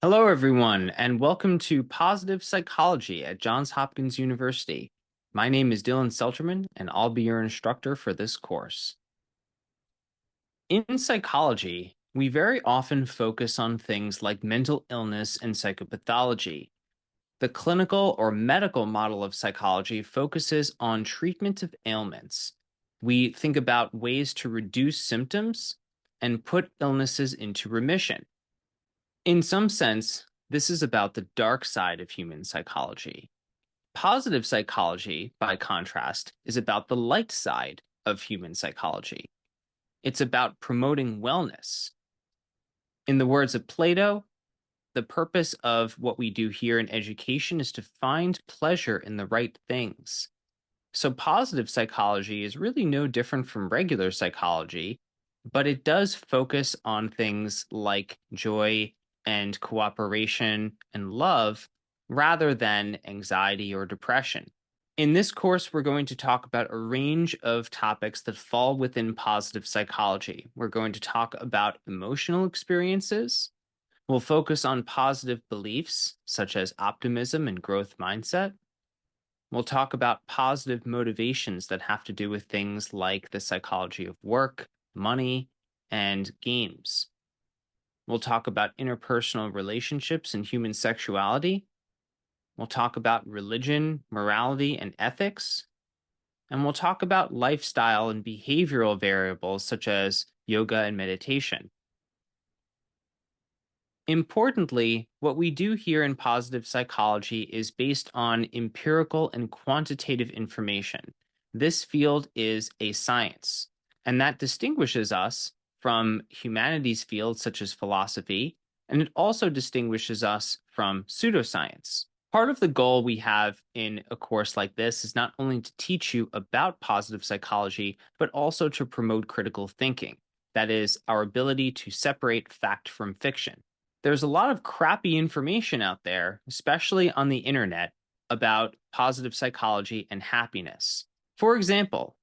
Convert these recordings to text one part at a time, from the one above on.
Hello, everyone, and welcome to Positive Psychology at Johns Hopkins University. My name is Dylan Selterman, and I'll be your instructor for this course. In psychology, we very often focus on things like mental illness and psychopathology. The clinical or medical model of psychology focuses on treatment of ailments. We think about ways to reduce symptoms and put illnesses into remission. In some sense, this is about the dark side of human psychology. Positive psychology, by contrast, is about the light side of human psychology. It's about promoting wellness. In the words of Plato, the purpose of what we do here in education is to find pleasure in the right things. So, positive psychology is really no different from regular psychology, but it does focus on things like joy and cooperation and love rather than anxiety or depression. In this course, we're going to talk about a range of topics that fall within positive psychology. We're going to talk about emotional experiences. We'll focus on positive beliefs, such as optimism and growth mindset. We'll talk about positive motivations that have to do with things like the psychology of work, money, and games. We'll talk about interpersonal relationships and human sexuality. We'll talk about religion, morality, and ethics. And we'll talk about lifestyle and behavioral variables such as yoga and meditation. Importantly, what we do here in positive psychology is based on empirical and quantitative information. This field is a science, and that distinguishes us from humanities fields such as philosophy, and it also distinguishes us from pseudoscience. Part of the goal we have in a course like this is not only to teach you about positive psychology, but also to promote critical thinking. That is, our ability to separate fact from fiction. There's a lot of crappy information out there, especially on the internet, about positive psychology and happiness. For example,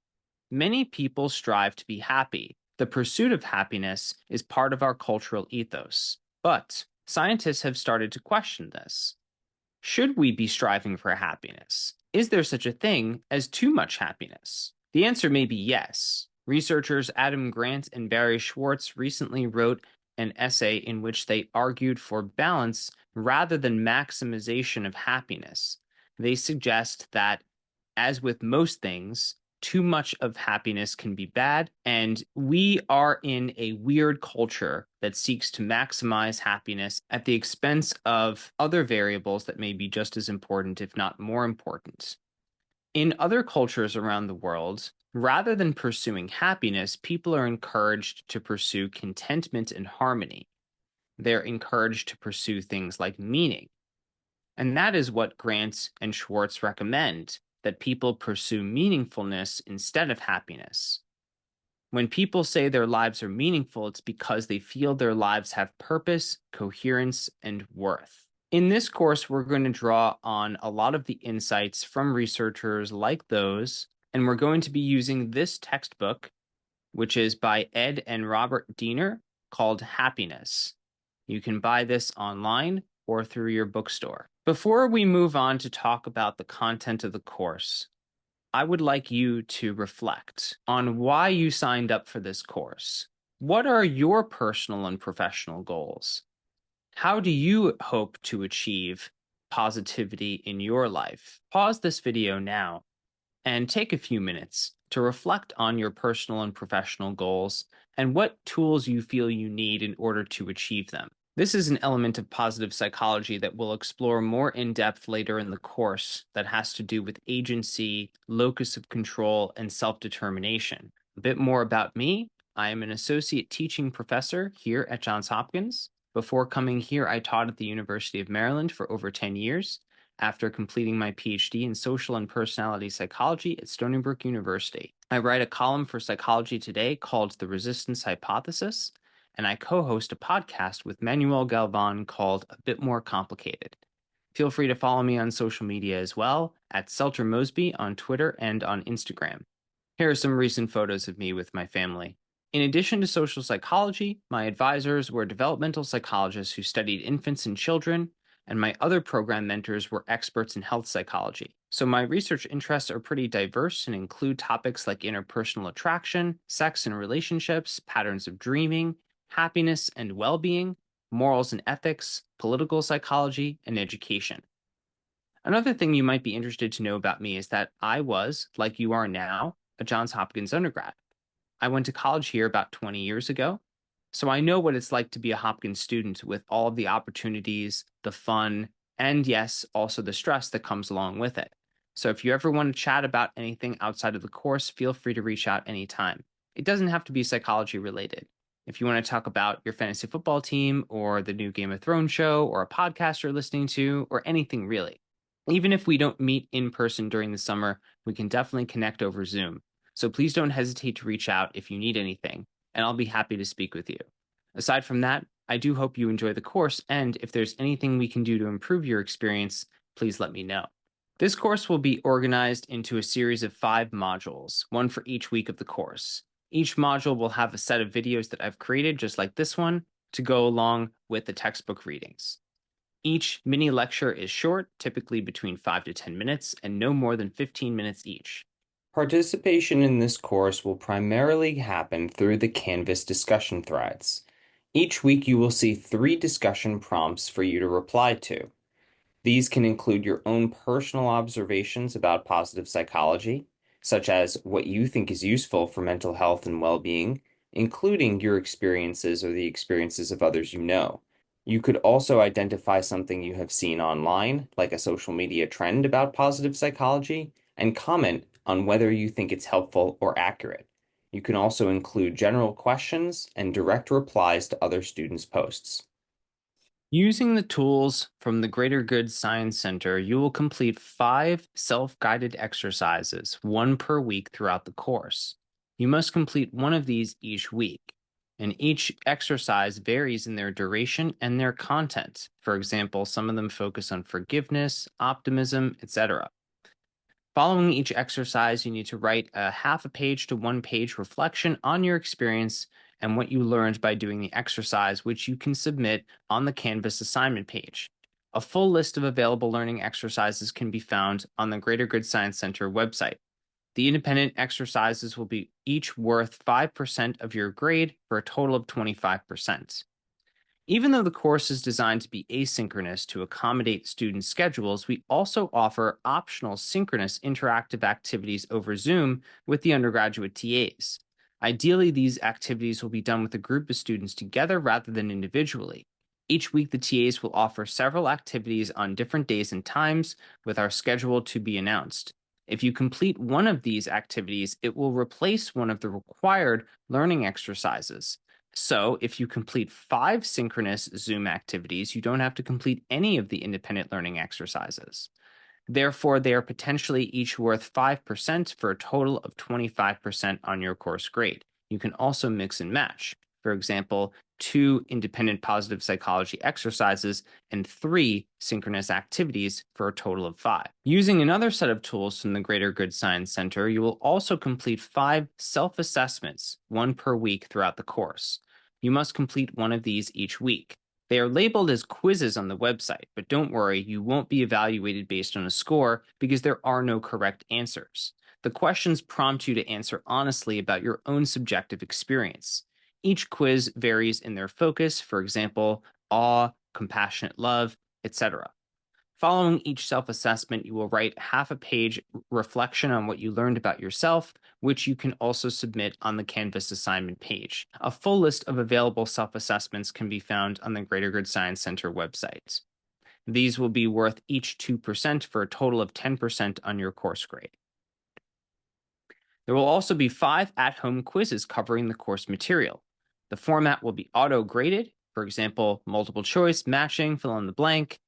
many people strive to be happy. The pursuit of happiness is part of our cultural ethos. But scientists have started to question this. Should we be striving for happiness? Is there such a thing as too much happiness? The answer may be yes. Researchers Adam Grant and Barry Schwartz recently wrote an essay in which they argued for balance rather than maximization of happiness. They suggest that, as with most things, too much of happiness can be bad, and we are in a weird culture that seeks to maximize happiness at the expense of other variables that may be just as important, if not more important. In other cultures around the world, rather than pursuing happiness, people are encouraged to pursue contentment and harmony. They're encouraged to pursue things like meaning. And that is what Grant and Schwartz recommend, that people pursue meaningfulness instead of happiness. When people say their lives are meaningful, it's because they feel their lives have purpose, coherence, and worth. In this course, we're going to draw on a lot of the insights from researchers like those, and we're going to be using this textbook, which is by Ed and Robert Diener, called Happiness. You can buy this online or through your bookstore. Before we move on to talk about the content of the course, I would like you to reflect on why you signed up for this course. What are your personal and professional goals? How do you hope to achieve positivity in your life? Pause this video now and take a few minutes to reflect on your personal and professional goals and what tools you feel you need in order to achieve them. This is an element of positive psychology that we'll explore more in depth later in the course that has to do with agency, locus of control, and self-determination. A bit more about me. I am an associate teaching professor here at Johns Hopkins. Before coming here, I taught at the University of Maryland for over 10 years after completing my PhD in social and personality psychology at Stony Brook University. I write a column for Psychology Today called The Resistance Hypothesis, and I co-host a podcast with Manuel Galvan called A Bit More Complicated. Feel free to follow me on social media as well, at Selter Mosby on Twitter and on Instagram. Here are some recent photos of me with my family. In addition to social psychology, my advisors were developmental psychologists who studied infants and children, and my other program mentors were experts in health psychology. So my research interests are pretty diverse and include topics like interpersonal attraction, sex and relationships, patterns of dreaming, happiness and well being, morals and ethics, political psychology, and education. Another thing you might be interested to know about me is that I was, like you are now, a Johns Hopkins undergrad. I went to college here about 20 years ago, so I know what it's like to be a Hopkins student with all of the opportunities, the fun, and yes, also the stress that comes along with it. So if you ever want to chat about anything outside of the course, feel free to reach out anytime. It doesn't have to be psychology related. If you want to talk about your fantasy football team or the new Game of Thrones show or a podcast you're listening to or anything really. Even if we don't meet in person during the summer, we can definitely connect over Zoom. So please don't hesitate to reach out if you need anything, and I'll be happy to speak with you. Aside from that, I do hope you enjoy the course, and if there's anything we can do to improve your experience, please let me know. This course will be organized into a series of 5 modules, one for each week of the course. Each module will have a set of videos that I've created, just like this one, to go along with the textbook readings. Each mini lecture is short, typically between 5 to 10 minutes, and no more than 15 minutes each. Participation in this course will primarily happen through the Canvas discussion threads. Each week you will see 3 discussion prompts for you to reply to. These can include your own personal observations about positive psychology, such as what you think is useful for mental health and well-being, including your experiences or the experiences of others you know. You could also identify something you have seen online, like a social media trend about positive psychology, and comment on whether you think it's helpful or accurate. You can also include general questions and direct replies to other students' posts. Using the tools from the Greater Good Science Center, you will complete 5 self-guided exercises, one per week throughout the course. You must complete one of these each week, and each exercise varies in their duration and their content. For example, some of them focus on forgiveness, optimism, etc. Following each exercise, you need to write a half a page to 1 page reflection on your experience and what you learned by doing the exercise, which you can submit on the Canvas assignment page. A full list of available learning exercises can be found on the Greater Good Science Center website. The independent exercises will be each worth 5% of your grade for a total of 25%. Even though the course is designed to be asynchronous to accommodate student schedules, we also offer optional synchronous interactive activities over Zoom with the undergraduate TAs. Ideally, these activities will be done with a group of students together rather than individually. Each week, the TAs will offer several activities on different days and times, with our schedule to be announced. If you complete one of these activities, it will replace one of the required learning exercises. So if you complete 5 synchronous Zoom activities, you don't have to complete any of the independent learning exercises. Therefore, they are potentially each worth 5% for a total of 25% on your course grade. You can also mix and match. For example, 2 independent positive psychology exercises and 3 synchronous activities for a total of 5. Using another set of tools from the Greater Good Science Center, you will also complete 5 self-assessments, one per week throughout the course. You must complete one of these each week. They are labeled as quizzes on the website, but don't worry, you won't be evaluated based on a score because there are no correct answers. The questions prompt you to answer honestly about your own subjective experience. Each quiz varies in their focus, for example, awe, compassionate love, etc. Following each self-assessment, you will write half a page reflection on what you learned about yourself, which you can also submit on the Canvas assignment page. A full list of available self-assessments can be found on the Greater Good Science Center website. These will be worth each 2% for a total of 10% on your course grade. There will also be 5 at-home quizzes covering the course material. The format will be auto-graded, for example, multiple choice, matching, fill in the blank.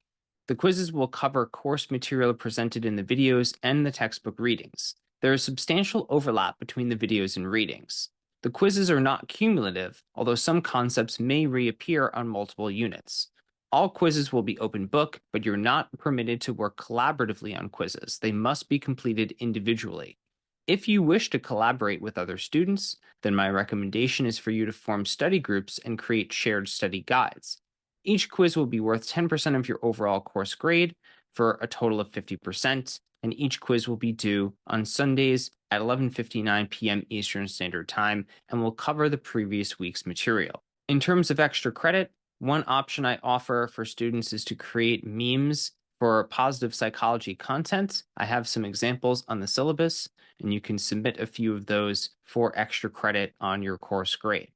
The quizzes will cover course material presented in the videos and the textbook readings. There is substantial overlap between the videos and readings. The quizzes are not cumulative, although some concepts may reappear on multiple units. All quizzes will be open book, but you're not permitted to work collaboratively on quizzes. They must be completed individually. If you wish to collaborate with other students, then my recommendation is for you to form study groups and create shared study guides. Each quiz will be worth 10% of your overall course grade for a total of 50%, and each quiz will be due on Sundays at 11:59 p.m. Eastern Standard Time and will cover the previous week's material. In terms of extra credit, one option I offer for students is to create memes for positive psychology content. I have some examples on the syllabus, and you can submit a few of those for extra credit on your course grade.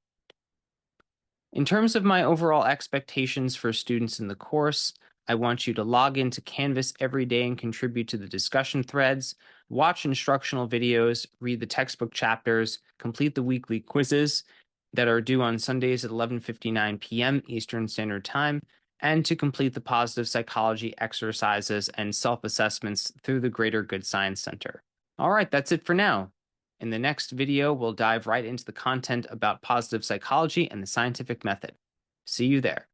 In terms of my overall expectations for students in the course, I want you to log into Canvas every day and contribute to the discussion threads, watch instructional videos, read the textbook chapters, complete the weekly quizzes that are due on Sundays at 11:59 p.m. Eastern Standard Time, and to complete the positive psychology exercises and self-assessments through the Greater Good Science Center. All right, that's it for now. In the next video, we'll dive right into the content about positive psychology and the scientific method. See you there.